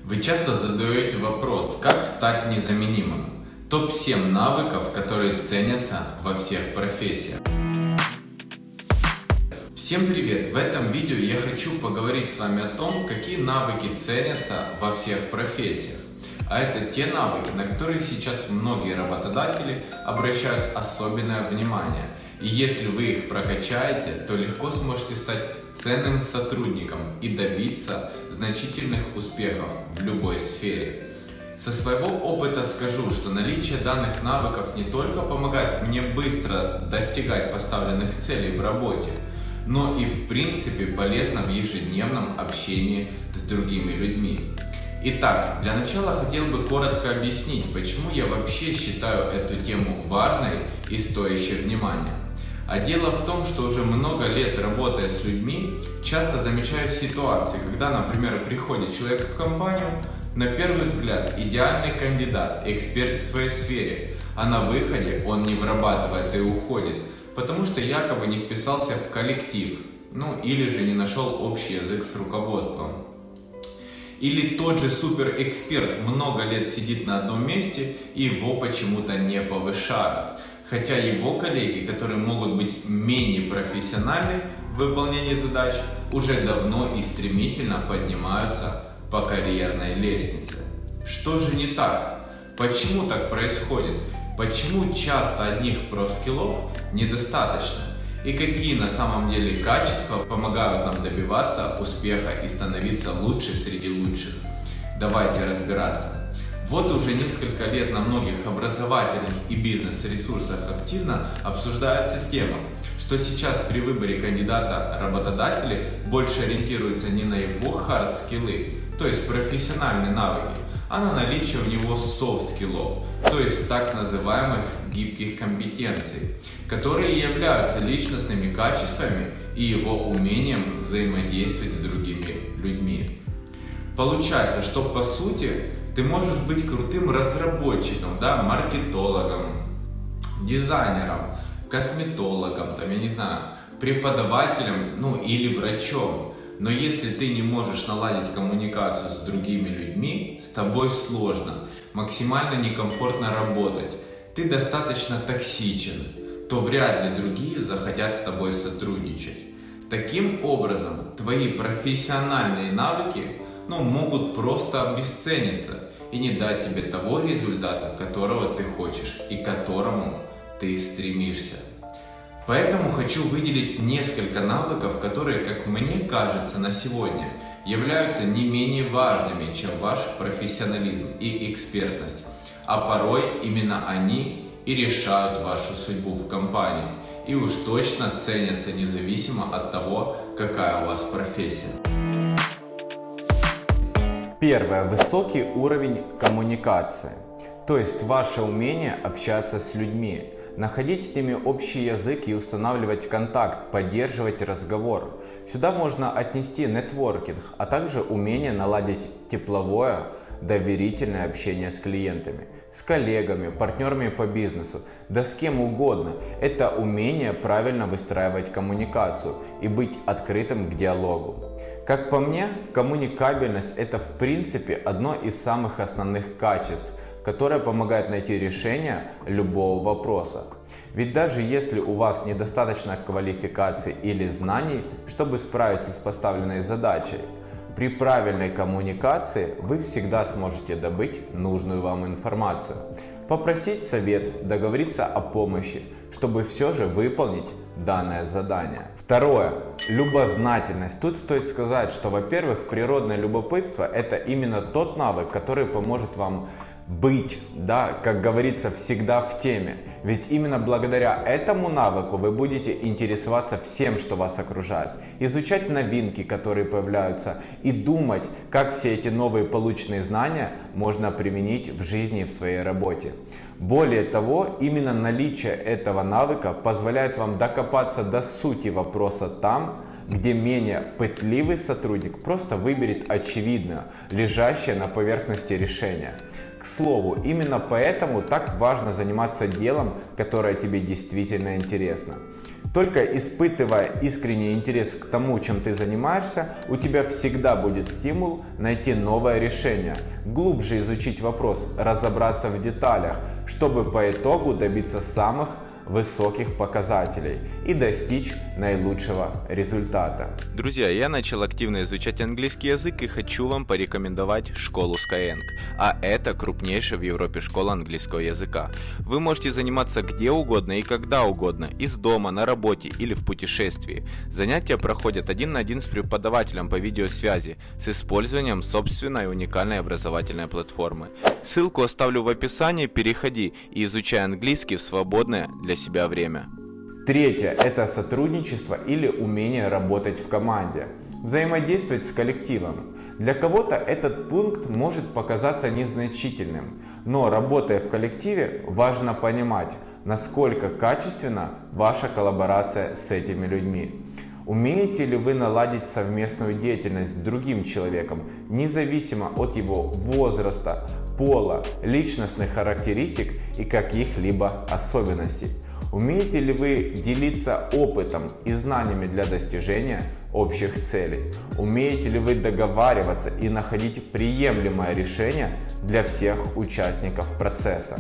Вы часто задаете вопрос, как стать незаменимым? Топ-7 навыков, которые ценятся во всех профессиях. Всем привет! В этом видео я хочу поговорить с вами о том, какие навыки ценятся во всех профессиях. А это те навыки, на которые сейчас многие работодатели обращают особенное внимание. И если вы их прокачаете, то легко сможете стать ценным сотрудником и добиться значительных успехов в любой сфере. Со своего опыта скажу, что наличие данных навыков не только помогает мне быстро достигать поставленных целей в работе, но и в принципе полезно в ежедневном общении с другими людьми. Итак, для начала хотел бы коротко объяснить, почему я вообще считаю эту тему важной и стоящей внимания. А дело в том, что уже много лет работая с людьми, часто замечаю ситуации, когда, например, приходит человек в компанию, на первый взгляд идеальный кандидат, эксперт в своей сфере, а на выходе он не вырабатывает и уходит, потому что якобы не вписался в коллектив, или же не нашел общий язык с руководством. Или тот же суперэксперт много лет сидит на одном месте и его почему-то не повышают. Хотя его коллеги, которые могут быть менее профессиональны в выполнении задач, уже давно и стремительно поднимаются по карьерной лестнице. Что же не так? Почему так происходит? Почему часто одних профскиллов недостаточно? И какие на самом деле качества помогают нам добиваться успеха и становиться лучше среди лучших? Давайте разбираться. Вот уже несколько лет на многих образовательных и бизнес-ресурсах активно обсуждается тема, что сейчас при выборе кандидата работодатели больше ориентируются не на его хард-скиллы, то есть профессиональные навыки, а на наличие у него софт-скиллов, то есть так называемых гибких компетенций, которые являются личностными качествами и его умением взаимодействовать с другими людьми. Получается, что по сути ты можешь быть крутым разработчиком, маркетологом, дизайнером, косметологом, преподавателем, или врачом. Но если ты не можешь наладить коммуникацию с другими людьми, с тобой сложно, максимально некомфортно работать, ты достаточно токсичен, то вряд ли другие захотят с тобой сотрудничать. Таким образом, твои профессиональные навыки могут просто обесцениться и не дать тебе того результата, которого ты хочешь и к которому ты стремишься. Поэтому хочу выделить несколько навыков, которые, как мне кажется, на сегодня являются не менее важными, чем ваш профессионализм и экспертность, а порой именно они и решают вашу судьбу в компании, и уж точно ценятся независимо от того, какая у вас профессия. Первое. Высокий уровень коммуникации, то есть ваше умение общаться с людьми, находить с ними общий язык и устанавливать контакт, поддерживать разговор. Сюда можно отнести нетворкинг, а также умение наладить тепловое, доверительное общение с клиентами, с коллегами, партнерами по бизнесу, да с кем угодно. Это умение правильно выстраивать коммуникацию и быть открытым к диалогу. Как по мне, коммуникабельность – это в принципе одно из самых основных качеств, которое помогает найти решение любого вопроса. Ведь даже если у вас недостаточно квалификации или знаний, чтобы справиться с поставленной задачей, при правильной коммуникации вы всегда сможете добыть нужную вам информацию, попросить совет, договориться о помощи, чтобы все же выполнить данное задание. Второе. Любознательность. Тут стоит сказать, что, во-первых, природное любопытство – это именно тот навык, который поможет вам быть, как говорится, всегда в теме. Ведь именно благодаря этому навыку вы будете интересоваться всем, что вас окружает, изучать новинки, которые появляются, и думать, как все эти новые полученные знания можно применить в жизни и в своей работе. Более того, именно наличие этого навыка позволяет вам докопаться до сути вопроса там, где менее пытливый сотрудник просто выберет очевидное, лежащее на поверхности решение. К слову, именно поэтому так важно заниматься делом, которое тебе действительно интересно. Только испытывая искренний интерес к тому, чем ты занимаешься, у тебя всегда будет стимул найти новое решение, глубже изучить вопрос, разобраться в деталях, чтобы по итогу добиться самых высоких показателей и достичь наилучшего результата. Друзья, я начал активно изучать английский язык и хочу вам порекомендовать школу Skyeng. А это крупнейшая в Европе школа английского языка. Вы можете заниматься где угодно и когда угодно, из дома, на работе или в путешествии. Занятия проходят 1 на 1 с преподавателем по видеосвязи с использованием собственной уникальной образовательной платформы. Ссылку оставлю в описании, переходи и изучай английский в свободное для себя время. Третье – это сотрудничество или умение работать в команде, взаимодействовать с коллективом. Для кого-то этот пункт может показаться незначительным, но работая в коллективе, важно понимать, насколько качественна ваша коллаборация с этими людьми. Умеете ли вы наладить совместную деятельность с другим человеком, независимо от его возраста, пола, личностных характеристик и каких-либо особенностей? Умеете ли вы делиться опытом и знаниями для достижения общих целей? Умеете ли вы договариваться и находить приемлемое решение для всех участников процесса?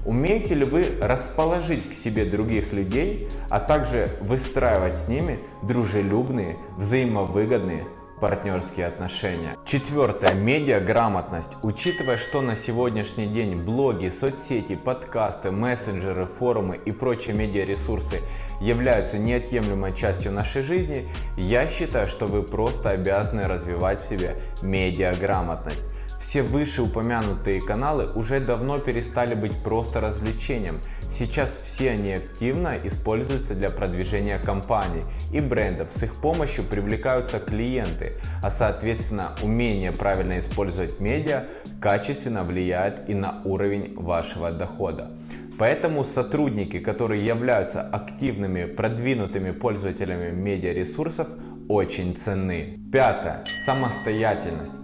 Умеете ли вы расположить к себе других людей, а также выстраивать с ними дружелюбные, взаимовыгодные партнерские отношения? Четвертое. Медиаграмотность. Учитывая, что на сегодняшний день блоги, соцсети, подкасты, мессенджеры, форумы и прочие медиаресурсы являются неотъемлемой частью нашей жизни, я считаю, что вы просто обязаны развивать в себе медиаграмотность. Все вышеупомянутые каналы уже давно перестали быть просто развлечением. Сейчас все они активно используются для продвижения компаний и брендов. С их помощью привлекаются клиенты, а соответственно умение правильно использовать медиа качественно влияет и на уровень вашего дохода. Поэтому сотрудники, которые являются активными, продвинутыми пользователями медиаресурсов, очень ценны. Пятое. Самостоятельность.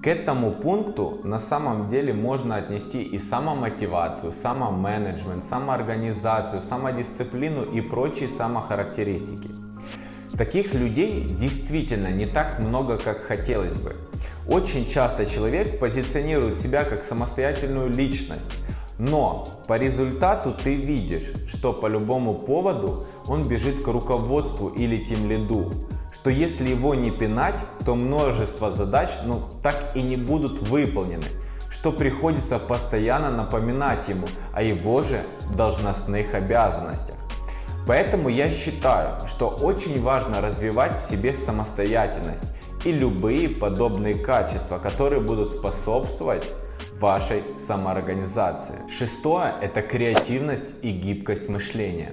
К этому пункту на самом деле можно отнести и самомотивацию, самоменеджмент, самоорганизацию, самодисциплину и прочие самохарактеристики. Таких людей действительно не так много, как хотелось бы. Очень часто человек позиционирует себя как самостоятельную личность, но по результату ты видишь, что по любому поводу он бежит к руководству или тимлиду, что если его не пинать, то множество задач так и не будут выполнены, что приходится постоянно напоминать ему о его же должностных обязанностях. Поэтому я считаю, что очень важно развивать в себе самостоятельность и любые подобные качества, которые будут способствовать вашей самоорганизации. Шестое – это креативность и гибкость мышления.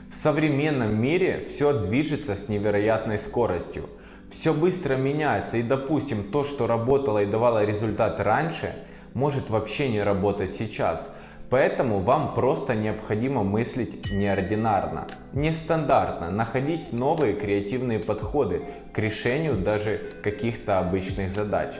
В современном мире все движется с невероятной скоростью. Все быстро меняется, и, допустим, то, что работало и давало результат раньше, может вообще не работать сейчас. Поэтому вам просто необходимо мыслить неординарно, нестандартно, находить новые креативные подходы к решению даже каких-то обычных задач.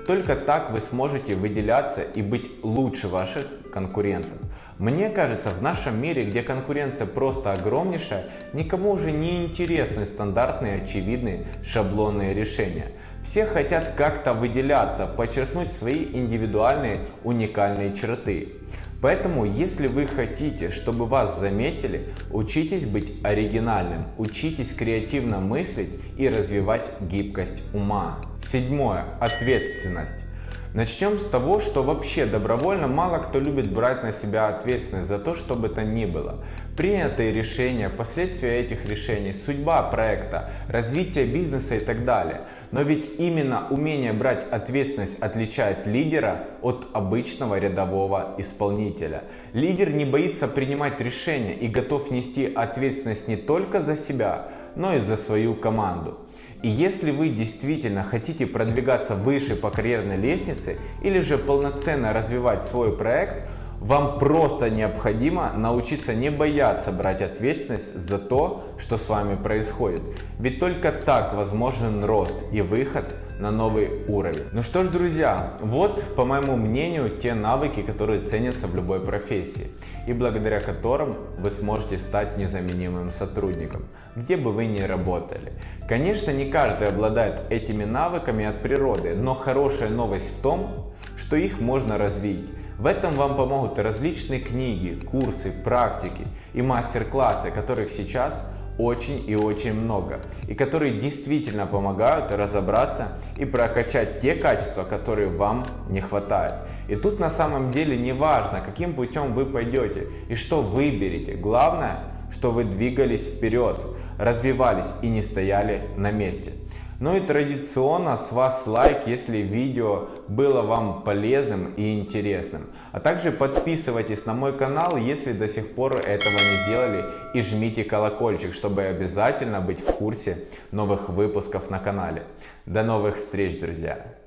Только так вы сможете выделяться и быть лучше ваших конкурентов. Мне кажется, в нашем мире, где конкуренция просто огромнейшая, никому уже не интересны стандартные, очевидные, шаблонные решения. Все хотят как-то выделяться, подчеркнуть свои индивидуальные, уникальные черты. Поэтому, если вы хотите, чтобы вас заметили, учитесь быть оригинальным, учитесь креативно мыслить и развивать гибкость ума. Седьмое. Ответственность. Начнем с того, что вообще добровольно мало кто любит брать на себя ответственность за то, что бы то ни было. Принятые решения, последствия этих решений, судьба проекта, развитие бизнеса и так далее. Но ведь именно умение брать ответственность отличает лидера от обычного рядового исполнителя. Лидер не боится принимать решения и готов нести ответственность не только за себя, но и за свою команду. И если вы действительно хотите продвигаться выше по карьерной лестнице или же полноценно развивать свой проект, вам просто необходимо научиться не бояться брать ответственность за то, что с вами происходит. Ведь только так возможен рост и выход на новый уровень. Ну что ж, друзья, вот, по моему мнению, те навыки, которые ценятся в любой профессии и благодаря которым вы сможете стать незаменимым сотрудником, где бы вы ни работали. Конечно, не каждый обладает этими навыками от природы, но хорошая новость в том, что их можно развить. В этом вам помогут различные книги, курсы, практики и мастер-классы, которых сейчас очень и очень много, и которые действительно помогают разобраться и прокачать те качества, которые вам не хватает. И тут на самом деле не важно, каким путем вы пойдете и что выберете. Главное, что вы двигались вперед, развивались и не стояли на месте. Ну и традиционно с вас лайк, если видео было вам полезным и интересным. А также подписывайтесь на мой канал, если до сих пор этого не сделали, и жмите колокольчик, чтобы обязательно быть в курсе новых выпусков на канале. До новых встреч, друзья!